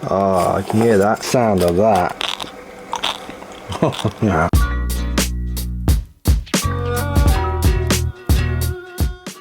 Oh, I can hear that sound of that. Yeah.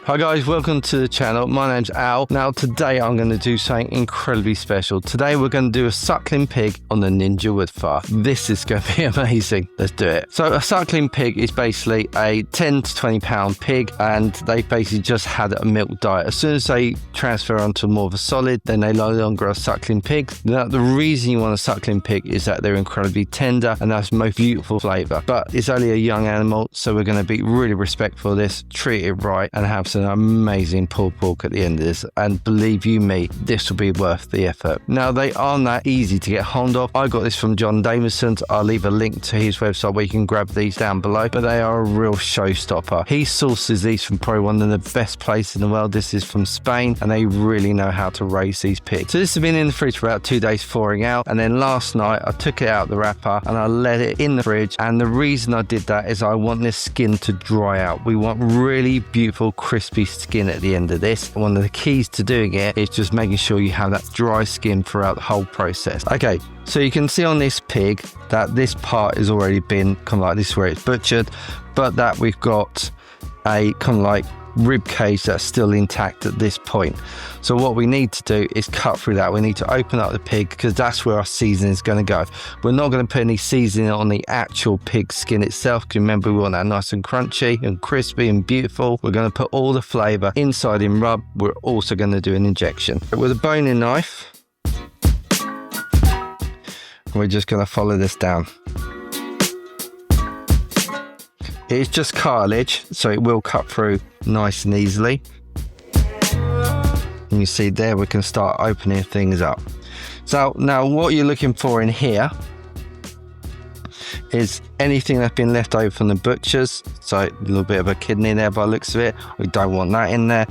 Hi guys, welcome to the channel. My name's Al. Now today I'm going to do something incredibly special. Today we're going to do a suckling pig on the Ninja Woodfire. This is going to be amazing. Let's do it. So a suckling pig is basically a 10 to 20 pound pig, and they basically just had a milk diet. As soon as they transfer onto more of a solid, then they no longer a suckling pig. Now the reason you want a suckling pig is that they're incredibly tender and that's the most beautiful flavour. But it's only a young animal, so we're going to be really respectful of this, treat it right, and have some amazing pulled pork at the end of this, and believe you me, this will be worth the effort. Now they aren't that easy to get hold of. I got this from John Davison's. I'll leave a link to his website where you can grab these down below, but they are a real showstopper. He sources these from probably one of the best places in the world. This is from Spain, and they really know how to raise these pigs. So this has been in the fridge for about 2 days thawing out, and then last night I took it out the wrapper and I let it in the fridge, and the reason I did that is I want this skin to dry out. We want really beautiful crispy skin at the end of this. One of the keys to doing it is just making sure you have that dry skin throughout the whole process. Okay, so you can see on this pig that this part has already been kind of like this where it's butchered, but that we've got a kind of like rib cage that's still intact at this point. So what we need to do is cut through that. We need to open up the pig because that's where our seasoning is going to go. We're not going to put any seasoning on the actual pig skin itself, because remember we want that nice and crunchy and crispy and beautiful. We're going to put all the flavour inside in rub. We're also going to do an injection with a boning knife. We're just going to follow this down. It's just cartilage, so it will cut through nice and easily. And you see there, we can start opening things up. So now what you're looking for in here is anything that's been left over from the butchers. So a little bit of a kidney there by the looks of it. We don't want that in there.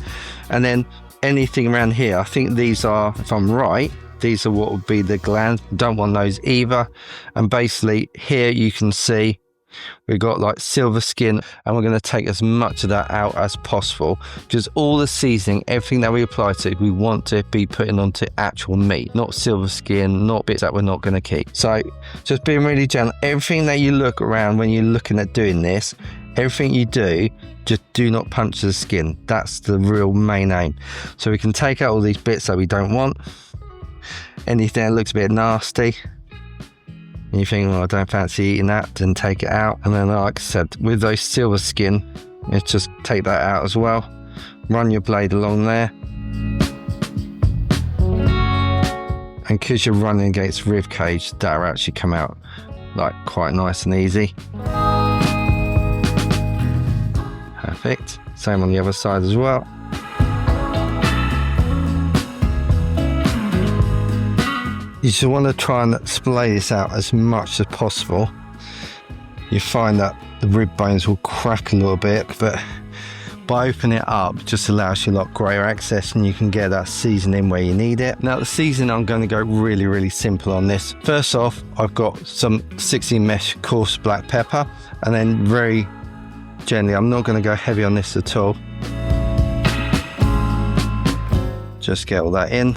And then anything around here, I think these are, if I'm right, these are what would be the glands. Don't want those either. And basically here you can see we've got like silver skin, and we're going to take as much of that out as possible, because all the seasoning, everything that we apply to it, we want to be putting onto actual meat, not silver skin, not bits that we're not going to keep. So just being really gentle. Everything that you look around when you're looking at doing this, everything you do, just do not punch the skin. That's the real main aim. So we can take out all these bits that we don't want. Anything that looks a bit nasty, and you think, well, I don't fancy eating that, then take it out. And then, like I said, with those silver skin, you just take that out as well. Run your blade along there. And because you're running against rib cage, that'll actually come out like quite nice and easy. Perfect. Same on the other side as well. You just want to try and splay this out as much as possible. You find that the rib bones will crack a little bit, but by opening it up just allows you a lot greater access, and you can get that seasoning where you need it. Now the seasoning, I'm going to go really simple on this. First off, I've got some 16 mesh coarse black pepper, and then very gently, I'm not going to go heavy on this at all. Just get all that in.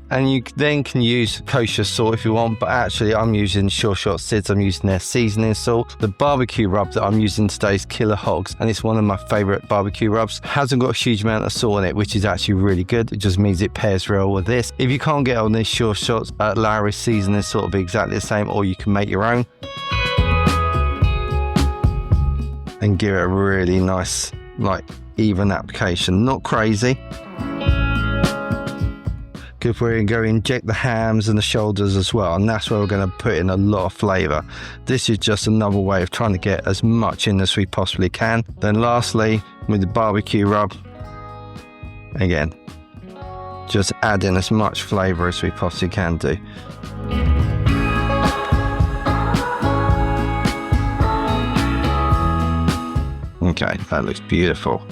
And you then can use kosher salt if you want, but actually I'm using Sure Shot Sids. I'm using their seasoning salt. The barbecue rub that I'm using today is Killer Hogs, and it's one of my favourite barbecue rubs. Hasn't got a huge amount of salt in it, which is actually really good. It just means it pairs well with this. If you can't get on these Sure Shots, Lowry's seasoning salt will be exactly the same, or you can make your own. And give it a really nice, like, even application. Not crazy. If we're going to go inject the hams and the shoulders as well, and that's where we're going to put in a lot of flavour. This is just another way of trying to get as much in as we possibly can. Then lastly, with the barbecue rub, again, just add in as much flavour as we possibly can do. Okay, that looks beautiful.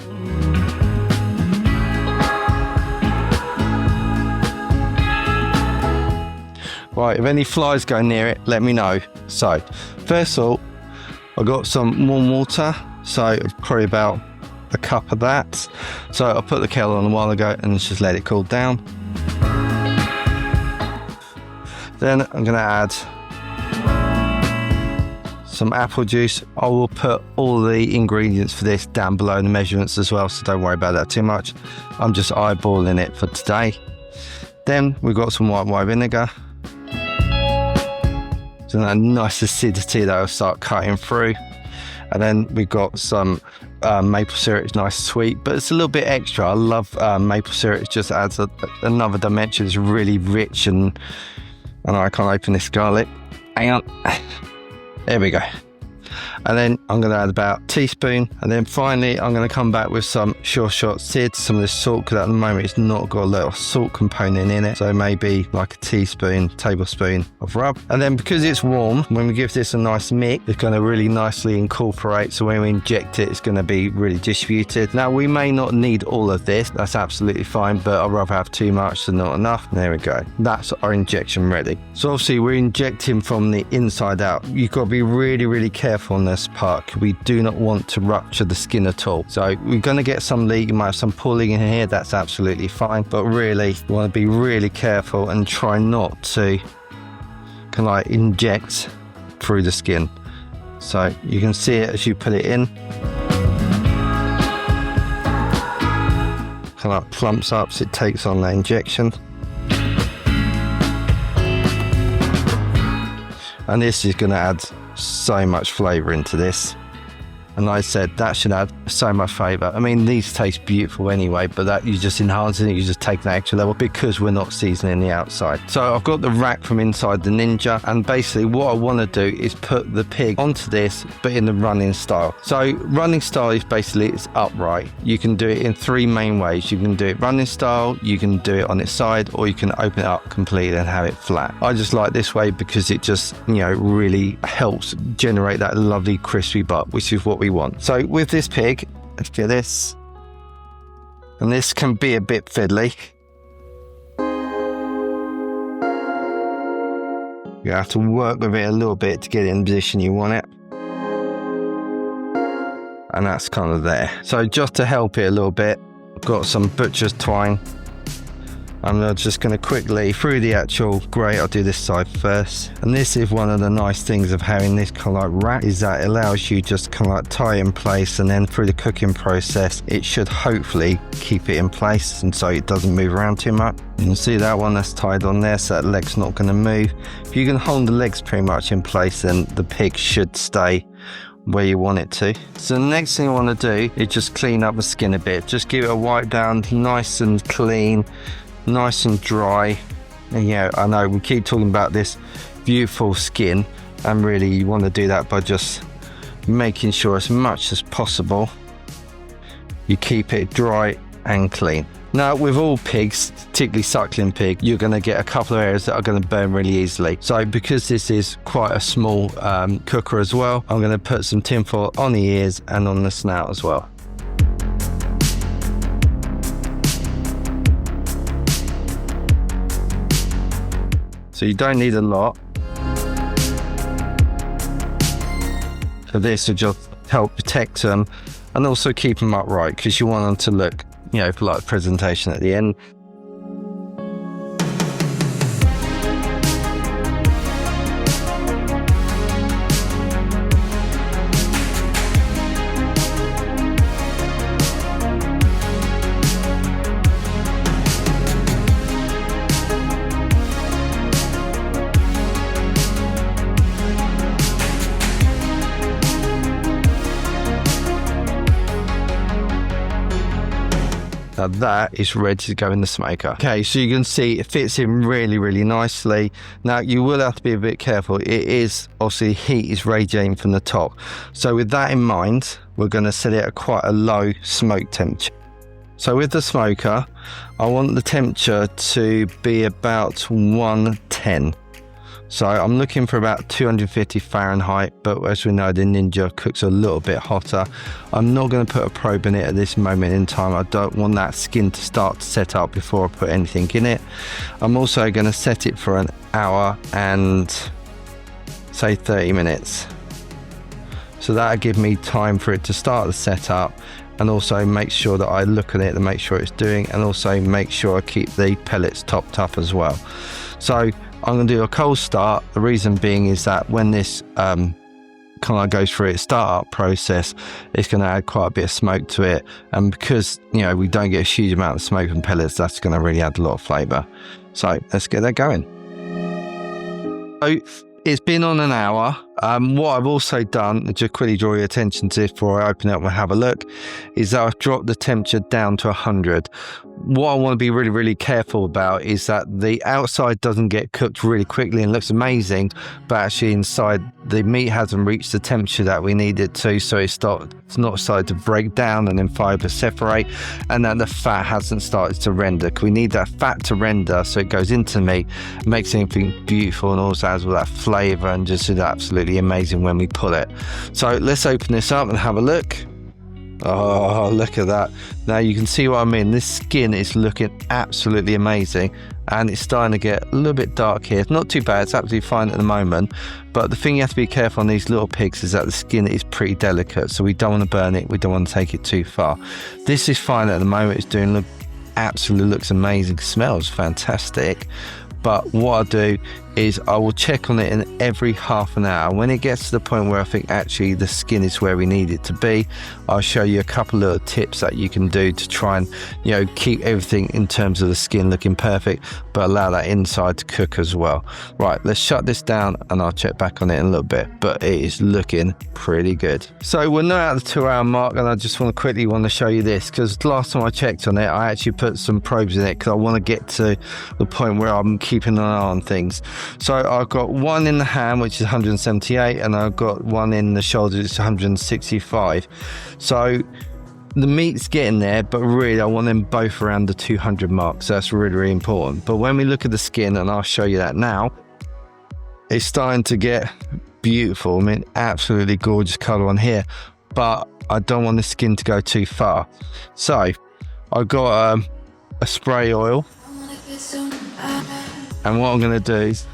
Right, if any flies go near it, let me know. So, first of all, I got some warm water, so probably about a cup of that. So I put the kettle on a while ago and just let it cool down. Then I'm going to add some apple juice. I will put all the ingredients for this down below in the measurements as well, so don't worry about that too much. I'm just eyeballing it for today. Then we've got some white vinegar. So that nice acidity that will start cutting through. And then we've got some maple syrup. It's nice sweet, but it's a little bit extra. I love maple syrup. It just adds another dimension. It's really rich, and I can't open this garlic. Hang on. There we go. And then I'm going to add about a teaspoon, and then finally I'm going to come back with some Sure Shot seeds, some of this salt, because at the moment it's not got a little salt component in it, so maybe like a tablespoon of rub. And then because it's warm, when we give this a nice mix, it's going to really nicely incorporate, so when we inject it, it's going to be really distributed. Now we may not need all of this, that's absolutely fine, but I'd rather have too much than not enough. There we go, that's our injection ready. So obviously we're injecting from the inside out. You've got to be really careful on this part. We do not want to rupture the skin at all. So we're going to get some leak, you might have some pulling in here, that's absolutely fine, but really you want to be really careful and try not to inject through the skin. So you can see it as you put it in, plumps up, so it takes on that injection. And this is going to add so much flavour into this, and like I said, that should add so much flavour. I mean, these taste beautiful anyway, but that you just enhancing it, you just take that extra level because we're not seasoning the outside. So I've got the rack from inside the Ninja, and basically what I want to do is put the pig onto this, but in the running style. So running style is basically it's upright. You can do it in three main ways. You can do it running style, you can do it on its side, or you can open it up completely and have it flat. I just like this way because it just, really helps generate that lovely crispy butt, which is what we want. So with this pig, let's get this, and this can be a bit fiddly. You have to work with it a little bit to get it in the position you want it, and that's kind of there. So just to help it a little bit, I've got some butcher's twine. I'm just going to quickly through the actual grate. I'll do this side first, and this is one of the nice things of having this kind of rack, is that it allows you just tie it in place, and then through the cooking process it should hopefully keep it in place, and so it doesn't move around too much. You can see that one that's tied on there, so that leg's not going to move. If you can hold the legs pretty much in place, then the pig should stay where you want it to. So the next thing I want to do is just clean up the skin a bit, just give it a wipe down, nice and clean, nice and dry. And I know we keep talking about this beautiful skin, and really you want to do that by just making sure as much as possible you keep it dry and clean. Now with all pigs, particularly suckling pig, you're going to get a couple of areas that are going to burn really easily. So because this is quite a small cooker as well, I'm going to put some tinfoil on the ears and on the snout as well. So you don't need a lot. So this will just help protect them and also keep them upright, because you want them to look, for like presentation at the end. Now that is ready to go in the smoker. Okay, so you can see it fits in really nicely. Now you will have to be a bit careful. It is obviously heat is radiating from the top. So with that in mind, we're going to set it at quite a low smoke temperature. So with the smoker, I want the temperature to be about 110. So I'm looking for about 250 Fahrenheit, but as we know, the Ninja cooks a little bit hotter. I'm not going to put a probe in it at this moment in time. I don't want that skin to start to set up before I put anything in it. I'm also going to set it for an hour and say 30 minutes. So that'll give me time for it to start the setup, and also make sure that I look at it and make sure it's doing, and also make sure I keep the pellets topped up as well. So I'm going to do a cold start. The reason being is that when this kind of goes through its startup process, it's going to add quite a bit of smoke to it, and because we don't get a huge amount of smoke from pellets, that's going to really add a lot of flavour. So let's get that going. So it's been on an hour. What I've also done, just quickly draw your attention to this before I open it up and have a look, is that I've dropped the temperature down to 100. What I want to be really, really careful about is that the outside doesn't get cooked really quickly and looks amazing, but actually inside the meat hasn't reached the temperature that we need it to, so it's not started to break down and then fibers separate, and that the fat hasn't started to render. We need that fat to render so it goes into the meat, makes anything beautiful, and also has all that flavour and just is absolutely amazing when we pull it. So let's open this up and have a look. Oh, look at that. Now you can see what I mean. This skin is looking absolutely amazing, and it's starting to get a little bit dark here. It's not too bad, it's absolutely fine at the moment, but the thing you have to be careful on these little pigs is that the skin is pretty delicate, so we don't want to burn it, we don't want to take it too far. This is fine at the moment. It's doing absolutely looks amazing, smells fantastic. But what I'll do is I will check on it in every half an hour. When it gets to the point where I think actually the skin is where we need it to be, I'll show you a couple of tips that you can do to try and keep everything in terms of the skin looking perfect, but allow that inside to cook as well. Right, let's shut this down and I'll check back on it in a little bit, but it is looking pretty good. So we're now at the 2 hour mark, and I just want to show you this, because last time I checked on it I actually put some probes in it because I want to get to the point where I'm keeping an eye on things. So I've got one in the ham, which is 178, and I've got one in the shoulder, which is 165. So the meat's getting there, but really I want them both around the 200 mark, so that's really, really important. But when we look at the skin, and I'll show you that now, it's starting to get beautiful. I mean, absolutely gorgeous colour on here, but I don't want the skin to go too far. So I've got a spray oil, and what I'm going to do is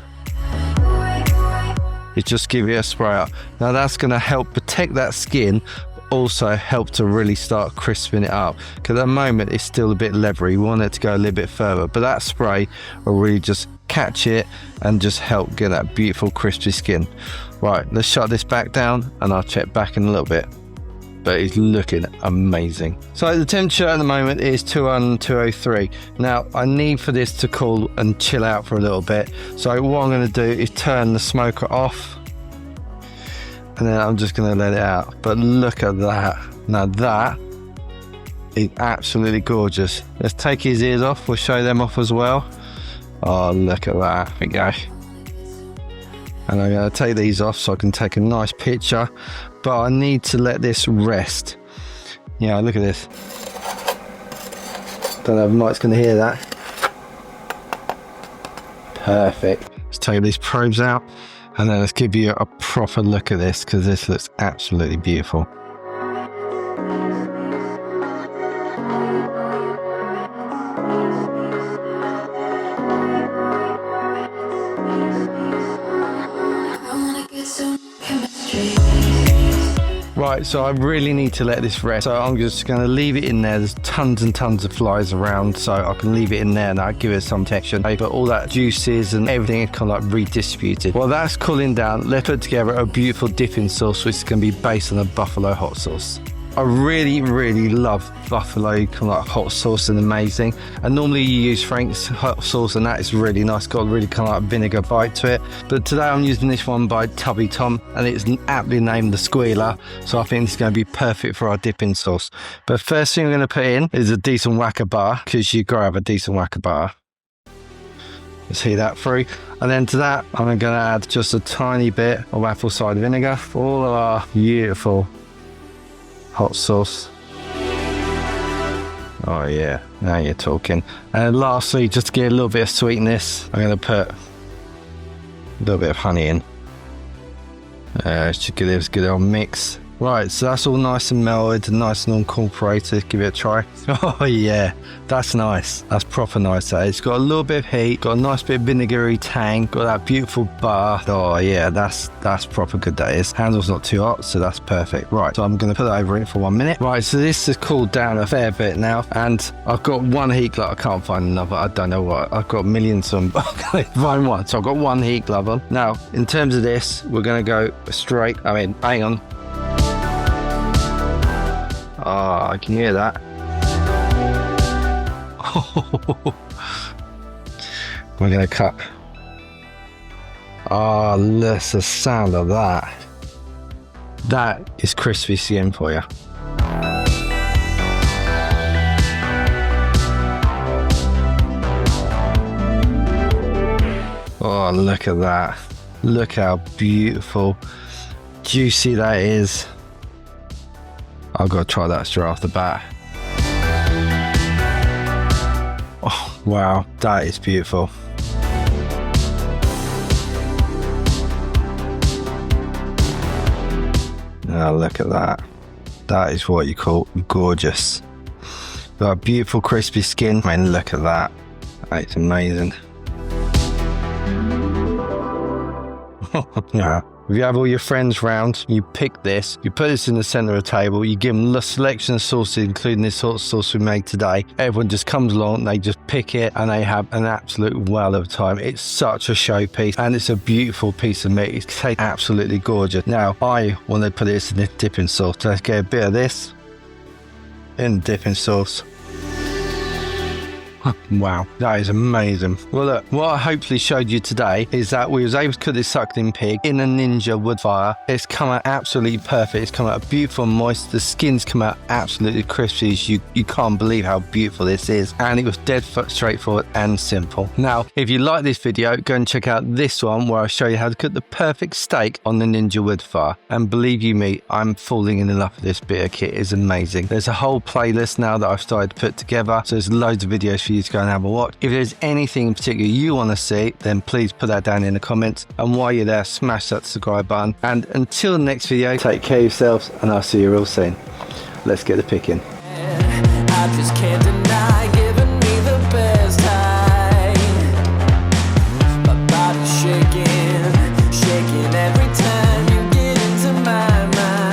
just give it a spray up. Now that's going to help protect that skin, but also help to really start crisping it up, because at the moment it's still a bit leathery. We want it to go a little bit further, but that spray will really just catch it and just help get that beautiful crispy skin. Right, let's shut this back down and I'll check back in a little bit. But it's looking amazing. So the temperature at the moment is 203. Now I need for this to cool and chill out for a little bit. So what I'm going to do is turn the smoker off, and then I'm just going to let it out. But look at that. Now that is absolutely gorgeous. Let's take his ears off. We'll show them off as well. Oh, look at that. There we go. And I'm going to take these off so I can take a nice picture, but I need to let this rest. Yeah, look at this. Don't know if Mike's going to hear that. Perfect. Let's take these probes out, and then let's give you a proper look at this, because this looks absolutely beautiful. Right, so I really need to let this rest, so I'm just going to leave it in there. There's tons and tons of flies around, so I can leave it in there and I'll give it some texture, but all that juices and everything is kind of like redistributed. While that's cooling down, let's put together a beautiful dipping sauce, which is going to be based on a buffalo hot sauce. I really, really love buffalo kind of like hot sauce, and amazing. And normally you use Frank's hot sauce, and that is really nice. Got a really kind of like vinegar bite to it. But today I'm using this one by Tubby Tom, and it's aptly named the Squealer. So I think it's going to be perfect for our dipping sauce. But first thing I'm going to put in is a decent whack of butter, because you've got to have a decent whack of butter. Let's heat that through. And then to that, I'm going to add just a tiny bit of apple cider vinegar for all of our beautiful hot sauce. Oh yeah, now you're talking. And lastly, just to get a little bit of sweetness, I'm going to put a little bit of honey in. Just give this a good old mix. Right, so that's all nice and melted and nice and incorporated. Give it a try. Oh yeah, that's nice. That's proper nice. It's got a little bit of heat, got a nice bit of vinegary tang, got that beautiful bar. Oh yeah, that's proper good, that is. Handle's not too hot, so that's perfect. Right, so I'm going to put it over it for 1 minute. Right, so this has cooled down a fair bit now, and I've got one heat glove. I can't find another. I don't know what. I've got millions of them. I can't find one. So I've got one heat glove on. Now, in terms of this, we're going to go straight. I mean, hang on. Ah, I can hear that. We're going to cut. Ah, that's the sound of that. That is crispy skin for you. Oh, look at that. Look how beautiful, juicy that is. I've got to try that straight off the bat. Oh, wow, that is beautiful. Now look at that. That is what you call gorgeous. Got a beautiful crispy skin. I mean, look at that. It's amazing. Yeah. If you have all your friends round, you pick this, you put this in the center of the table, you give them a selection of sauces, including this sort of sauce we made today. Everyone just comes along, they just pick it, and they have an absolute well of a time. It's such a showpiece, and it's a beautiful piece of meat. It tastes absolutely gorgeous. Now, I want to put this in the dipping sauce. So let's get a bit of this in the dipping sauce. Wow, that is amazing. Well, look, what I hopefully showed you today is that we was able to cook this suckling pig in a Ninja Woodfire. It's come out absolutely perfect. It's come out beautiful and moist. The skin's come out absolutely crispy. You can't believe how beautiful this is. And it was dead straightforward and simple. Now, if you like this video, go and check out this one where I show you how to cook the perfect steak on the Ninja Woodfire. And believe you me, I'm falling in love with this bit of kit. It's amazing. There's a whole playlist now that I've started to put together. So there's loads of videos for you to go and have a watch. If there's anything in particular you want to see, then please put that down in the comments. And while you're there, smash that subscribe button. And until the next video, take care of yourselves, and I'll see you real soon. Let's get the picking. I just can't deny